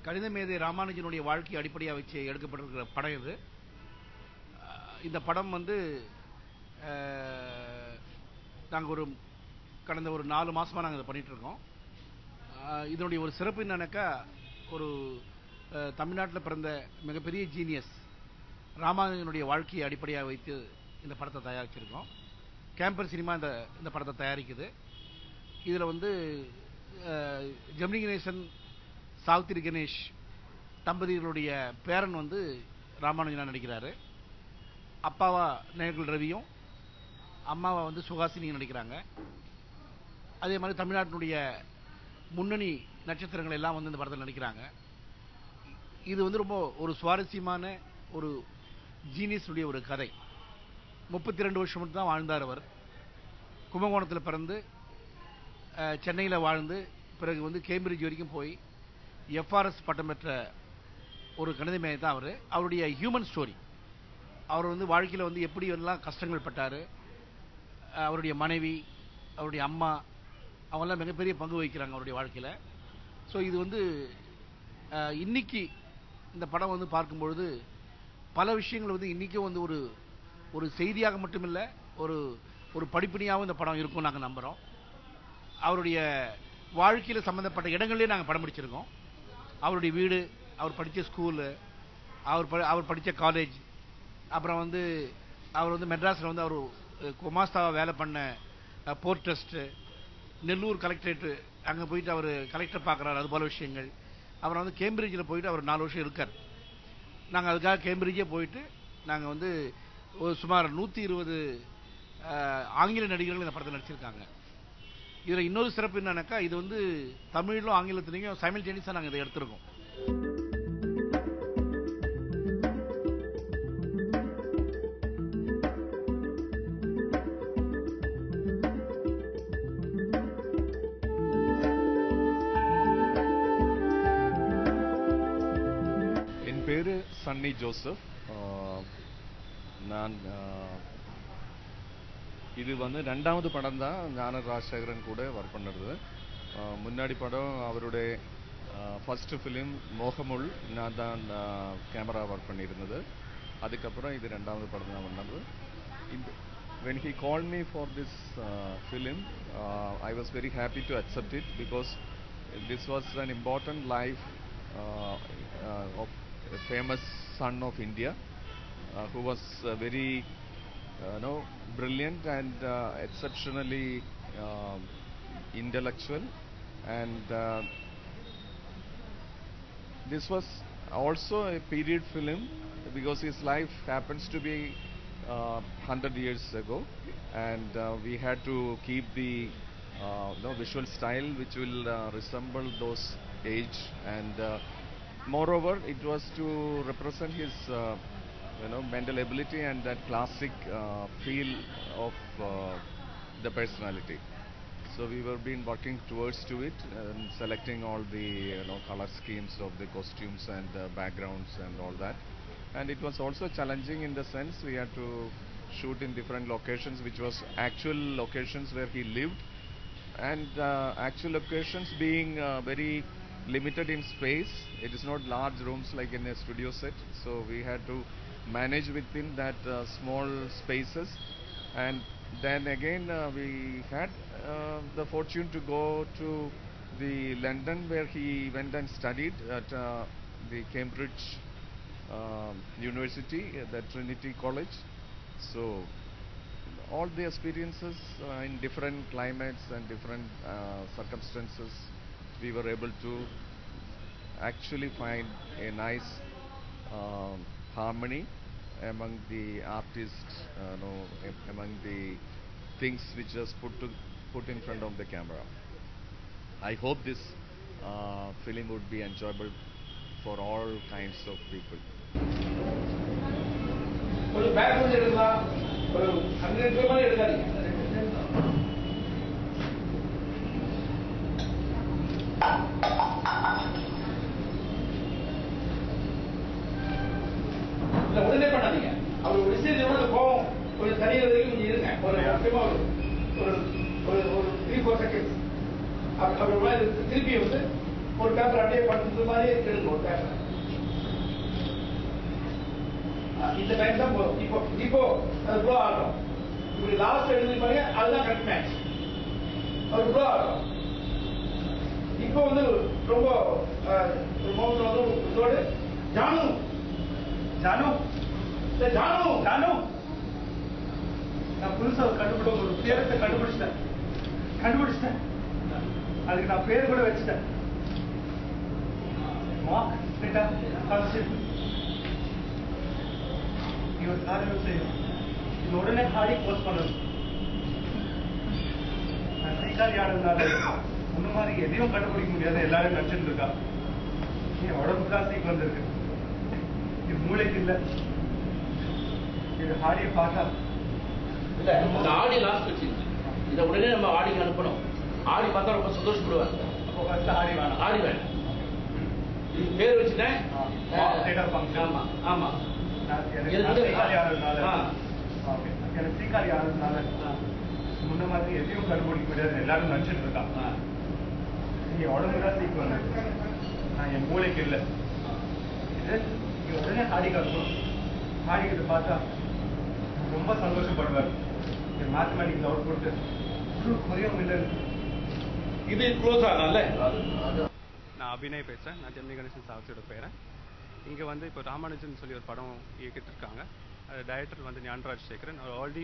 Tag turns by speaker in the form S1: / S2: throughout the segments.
S1: கணித மேதை ராமானுஜனுடைய வாழ்க்கையை அடிப்படையாக வச்சு எடுக்கப்பட்டிருக்கிற படம் இது. இந்த படம் வந்து நாங்கள் கடந்த ஒரு 4 மாசமா நாங்கள் இதை பண்ணிட்டு இருக்கோம். இதனுடைய ஒரு சிறப்பு என்னன்னாக்கா, ஒரு தமிழ்நாட்டில் பிறந்த மிகப்பெரிய ஜீனியஸ் ராமானுஜனுடைய வாழ்க்கையை அடிப்படையாக வைத்து இந்த படத்தை தயாரிச்சிருக்கோம். கேம்பர் சினிமா இந்த படத்தை தயாரிக்குது. இதில் வந்து ஜெமினி கணேசன், சாவித்திரி கணேஷ் தம்பதிகளுடைய பேரன் வந்து ராமானுஜனா நடிக்கிறாரு. அப்பாவா நேர்கள் ரவியும், அம்மாவா வந்து சுஹாசினியும் நடிக்கிறாங்க. அதே மாதிரி தமிழ்நாட்டினுடைய முன்னணி நட்சத்திரங்கள் எல்லாம் வந்து இந்த படத்தில் நடிக்கிறாங்க. இது வந்து ரொம்ப ஒரு சுவாரஸ்யமான ஒரு ஜீனியஸுடைய ஒரு கதை. 32 வருஷம் மட்டும் தான் வாழ்ந்தார் அவர். கும்பகோணத்தில் பிறந்து சென்னையில் வாழ்ந்து பிறகு வந்து கேம்பிரிட்ஜ் வரைக்கும் போய் எஃப்ஆர்எஸ் பட்டம் பெற்ற ஒரு கணித மேதை தான் அவர். அவருடைய ஹியூமன் ஸ்டோரி, அவர் வந்து வாழ்க்கையில் வந்து எப்படி எல்லாம் கஷ்டங்கள் பட்டார், அவருடைய மனைவி, அவருடைய அம்மா, அவங்கெல்லாம் மிகப்பெரிய பங்கு வகிக்கிறாங்க அவருடைய வாழ்க்கையில். ஸோ இது வந்து இன்னைக்கு இந்த படம் வந்து பார்க்கும்பொழுது பல விஷயங்கள் வந்து இன்னைக்கும் வந்து ஒரு செய்தியாக மட்டுமில்லை, ஒரு படிப்பினையாகவும் இந்த படம் இருக்கும் நாங்கள் நம்புகிறோம். அவருடைய வாழ்க்கையில் சம்பந்தப்பட்ட இடங்கள்லேயே நாங்கள் படம் பிடிச்சிருக்கோம். அவருடைய வீடு, அவர் படித்த ஸ்கூலு, அவர் படித்த காலேஜ், அப்புறம் வந்து அவர் வந்து மெட்ராஸில் வந்து அவர் குமாஸ்தாவாக வேலை பண்ண போர்ட் ட்ரஸ்ட்டு, நெல்லூர் கலெக்டரேட்டு அங்கே போயிட்டு அவர் கலெக்டர் பார்க்குறாரு, அது போல விஷயங்கள். அப்புறம் வந்து கேம்பிரிட்ஜில் போயிட்டு அவர் 4 வருஷம் இருக்கார். நாங்கள் அதுக்காக கேம்பிரிட்ஜே போயிட்டு நாங்கள் வந்து சுமார் 120 ஆங்கில நடிகர்கள் இந்த படத்தில் நடிச்சிருக்காங்க. இதில் இன்னொரு சிறப்பு என்னன்னாக்கா, இது வந்து தமிழிலும் ஆங்கிலத்திலையும் சைமல்டேனியஸாக நாங்கள் இதை எடுத்திருக்கோம்.
S2: என் பேரு சன்னி ஜோசப். நான் இது வந்து 2வது படம் தான் ஞான ராஜசேகரன் கூட ஒர்க் பண்ணுறது. முன்னாடி படம் அவருடைய ஃபர்ஸ்ட் ஃபிலிம் மோகமுள், நான் தான் கேமரா ஒர்க் பண்ணியிருந்தது. அதுக்கப்புறம் இது 2வது படம் தான் பண்ணது. When he called me for this film, I was very happy to accept it because this was an important life of a famous son of India who was very brilliant and exceptionally intellectual, and this was also a period film because his life happens to be 100 years ago, and we had to keep the visual style which will resemble those age, and moreover it was to represent his mental ability and that classic feel of the personality. So we were been working towards to it and selecting all the color schemes of the costumes and backgrounds and all that. And it was also challenging in the sense we had to shoot in different locations, which was actual locations where he lived, and actual locations being very limited in space. It is not large rooms like in a studio set, so we had to manage within that small spaces. And then again we had the fortune to go to the London, where he went and studied at the Cambridge University, the Trinity College. So all the experiences in different climates and different circumstances, we were able to actually find a nice harmony among the artists, among the things which was put in front of the camera. I hope this film would be enjoyable for all kinds of people.
S1: உடனே பண்ணாதீங்க. அவர் ஒரு விஷயத்தோட கோபம் கொஞ்சம் தனியாக வரைக்கும் கொஞ்சம் இருங்க. ஒரு 3-4 செகண்ட்ஸ் அப்படி திருப்பி வந்து ஒரு பேப்பர் பழைய படத்துல மாதிரியே எடுங்க ஒரு கேமரா. இந்த டைம் தான் போதும். இப்போ அது ப்ளோ ஆகும். இப்படி லாஸ்ட் எடுத்து பாருங்க, அதுதான் கரெக்ட் மேட்ச். அது ப்ளோ ஆகும். இப்போ வந்து ரொம்ப ஒரு மோகன் வந்து இதோடு ஜானு ஜானு ஜானு ஜானு நான் புதுசா கண்டுபிடிச்ச ஒரு பேரத்தை கண்டுபிடிச்சிட்டேன். அதுக்கு நான் பேர் கூட வச்சுட்டேன். Mark data concept. நீ ஒரு காரியம் செய்யணும். இது உடனே ஹாடி போஸ்ட் பண்ணணும். நான் சீக்காரி ஆடுறதுனால முன்ன மாதிரி எதையும் கண்டுபிடிக்க முடியாத எல்லாரும் நினைச்சிட்டு இருக்கா. என் உடம்புக்கா சீக்கு வந்திருக்கு. இது மூளைக்கு இல்லை. இது ஹாடியை பார்த்தா
S3: இல்ல அந்த ஆடி லாஸ்ட் வச்சிருச்சு. இதை உடனே நம்ம ஆடிக்கு அனுப்பணும். ஆடி பார்த்தா ரொம்ப சந்தோஷப்படுவாங்க.
S1: அப்போ ஃபர்ஸ்ட் ஆடி வேணும்.
S3: ஆடி வேணும். இது பேர் வச்சுட்டேன். ஆமா ஆமா.
S1: எனக்கு சீக்காரி ஆடுறதுனால முன்ன மாதிரி எதையும் கண்டுபிடிக்க முடியாது எல்லாரும் நினைச்சிட்டு இருக்கா. நீ உடம்புதான் சீக்கு வந்திருக்கு. நான் என் மூளைக்கு இல்லை. இது நீ உடனே ஹாடிக்கு அனுப்பணும். ஹாடிக்கிட்ட பார்த்தா ரொம்ப சந்தோஷப்படுவார். மேத்தமெட்டிக்ஸ் அவுட் புட் குறையும் இல்லை.
S3: இது க்ளோஸ் ஆகல.
S4: நான் அபிநய் பேசுகிறேன். நான் ஜெமினி கணேசன் சாவச்சியோட பேரன். இங்கே வந்து இப்போ ராமானுஜன் சொல்லி ஒரு படம் இயக்கிட்டு இருக்காங்க. அது டைரக்டர் வந்து ஞானராஜ் சேகரன். அவர் ஆல்ரெடி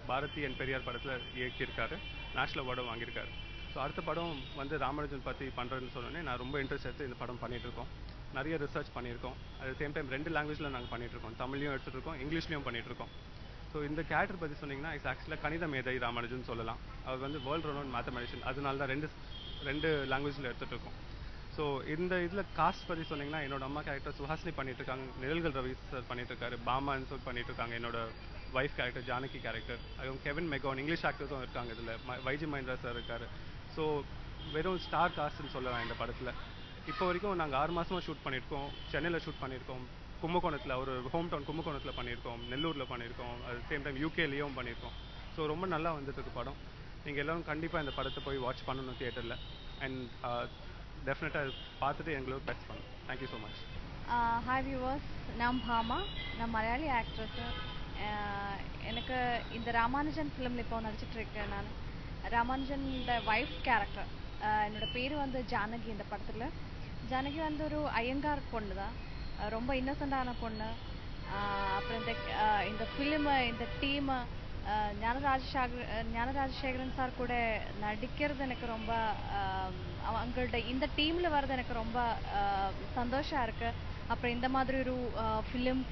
S4: பாரதி அண்ட் பெரியார் படத்தில் இயக்கியிருக்காரு. நேஷனல் அவார்டும் வாங்கியிருக்காரு. ஸோ அடுத்த படம் வந்து ராமானுஜன் பற்றி பண்ணுறதுன்னு சொன்னோன்னே நான் ரொம்ப இன்ட்ரெஸ்ட் எடுத்து இந்த படம் பண்ணிகிட்ருக்கோம். நிறைய ரிசர்ச் பண்ணியிருக்கோம். அட் சேம் டைம் 2 லாங்குவேஜில் நாங்கள் பண்ணிகிட்ருக்கோம். தமிழ்லையும் எடுத்துகிட்ருக்கோம், இங்கிலீஷ்லையும் பண்ணிகிட்ருக்கோம். ஸோ இந்த கேரக்டர் பற்றி சொன்னீங்கன்னா இட்ஸ் ஆக்சுவலாக கணித மேதை ராமானுஜன் சொல்லலாம். அவர் வந்து வேர்ல்டு ரெனவுண்ட் மேத்தமெட்டிஷியன். அதனால தான் ரெண்டு லாங்குவேஜில் எடுத்துகிட்ருக்கோம். ஸோ இந்த இதில் காஸ்ட் பற்றி சொன்னீங்கன்னா என்னோட அம்மா கேரக்டர் சுஹாசினி பண்ணிகிட்ருக்காங்க. நிழல்கள் ரவி சார் பண்ணிகிட்ருக்காரு. பாமான்னு சொல்லி பண்ணிகிட்ருக்காங்க. என்னோட வைஃப் கேரக்டர் ஜானகி கேரக்டர். அதுவும் கெவின் மெகான் இங்கிலீஷ் ஆக்டர்ஸும் இருக்காங்க இதில். வைஜி மஹேந்திரா சார் இருக்கார். ஸோ வெறும் ஸ்டார் காஸ்ட்னு சொல்லலாம் இந்த படத்தில். இப்போ வரைக்கும் நாங்கள் 6 மாதமாக ஷூட் பண்ணியிருக்கோம். சென்னையில் ஷூட் பண்ணியிருக்கோம். கும்பகோணத்தில் ஒரு ஹோம் டவுன் கும்பகோணத்தில் பண்ணியிருக்கோம். நெல்லூரில் பண்ணியிருக்கோம். அது சேம் டைம் யூகேலேயும் பண்ணியிருக்கோம். ஸோ ரொம்ப நல்லா வந்துட்டு படம். நீங்கள் எல்லோரும் கண்டிப்பாக இந்த படத்தை போய் வாட்ச் பண்ணணும் தியேட்டரில். அண்ட் டெஃபினட்டாக பார்த்துட்டு எங்களுக்கு பெஸ்ட் பண்ணணும். Thank you so much.
S5: Hi viewers, நான் பாமா. நான் மலையாளி ஆக்ட்ரஸ்ஸு. எனக்கு இந்த ராமானுஜன் ஃபிலிமில் இப்போ நடிச்சிட்ருக்கேன். நான் ராமானுஜனோட வைஃப் கேரக்டர். என்னோட பேர் வந்து ஜானகி. இந்த படத்தில் ஜானகி வந்து ஒரு ஐயங்கார் பொண்ணு தான். ரொம்ப இன்னசென்டான பொண்ணு. அப்புறம் இந்த ஃபிலிமு, இந்த டீமு, ஞானராஜசேகரன் சார் கூட நடிக்கிறது எனக்கு ரொம்ப, அவங்கள்ட்ட இந்த டீமில் வர்றது எனக்கு ரொம்ப சந்தோஷம் இருக்குது. அப்புறம் இந்த மாதிரி ஒரு ஃபிலிம்,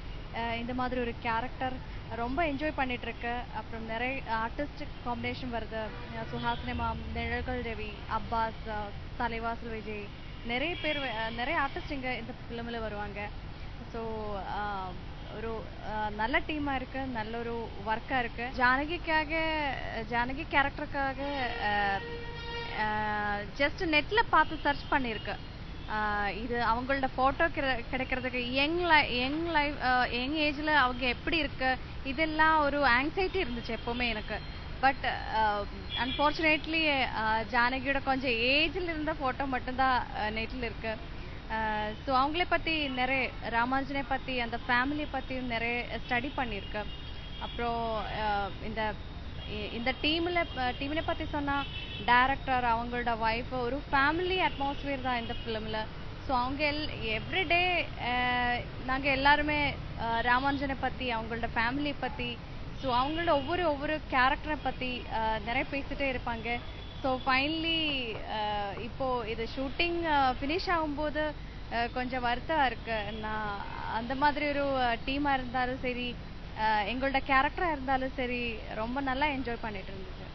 S5: இந்த மாதிரி ஒரு கேரக்டர் ரொம்ப என்ஜாய் பண்ணிகிட்ருக்கு. அப்புறம் நிறைய ஆர்டிஸ்டிக் காம்பினேஷன் வருது. சுஹாசினி மேம், நிழல்கள் ரவி, அப்பாஸ், தலைவாசல் விஜய், நிறைய பேர், நிறைய ஆர்டிஸ்ட் இங்கே இந்த ஃபிலிமில் வருவாங்க. ஸோ ஒரு நல்ல டீமாக இருக்குது, நல்ல ஒரு ஒர்க்காக இருக்குது. ஜானகி கேரக்டருக்காக ஜஸ்ட் நெட்டில் பார்த்து சர்ச் பண்ணியிருக்கு. இது அவங்களோட ஃபோட்டோ கிடைக்கிறதுக்கு யங் ஏஜில் அவங்க எப்படி இருக்கு, இதெல்லாம் ஒரு ஆங்ஸைட்டி இருந்துச்சு எப்போவுமே எனக்கு. பட் அன்ஃபார்ச்சுனேட்லி ஜானகியோட கொஞ்சம் ஏஜில் இருந்த ஃபோட்டோ மட்டும்தான் நெட்டில் இருக்கு. ஸோ அவங்கள பற்றி நிறைய, ராமானுஜனை பற்றி, அந்த ஃபேமிலியை பற்றி நிறைய ஸ்டடி பண்ணியிருக்கு. அப்புறம் இந்த டீமில் பற்றி சொன்னால் டைரக்டர், அவங்களோட ஒய்ஃப், ஒரு ஃபேமிலி அட்மாஸ்பியர் தான் இந்த ஃபிலிமில். ஸோ அவங்க எவ்ரிடே நாங்கள் எல்லாருமே ராமானுஜனை பற்றி, அவங்களோட ஃபேமிலியை பற்றி, ஸோ அவங்களோட ஒவ்வொரு கேரக்டரை பற்றி நிறைய பேசிகிட்டே இருப்பாங்க. ஸோ ஃபைனலி இப்போது இது ஷூட்டிங் ஃபினிஷ் ஆகும்போது கொஞ்சம் வருத்தம் இருக்குது. நான் அந்த மாதிரி ஒரு டீமாக இருந்தாலும் சரி, எங்களோட கேரக்டராக இருந்தாலும் சரி, ரொம்ப நல்லா என்ஜாய் பண்ணிட்டு இருந்துச்சு.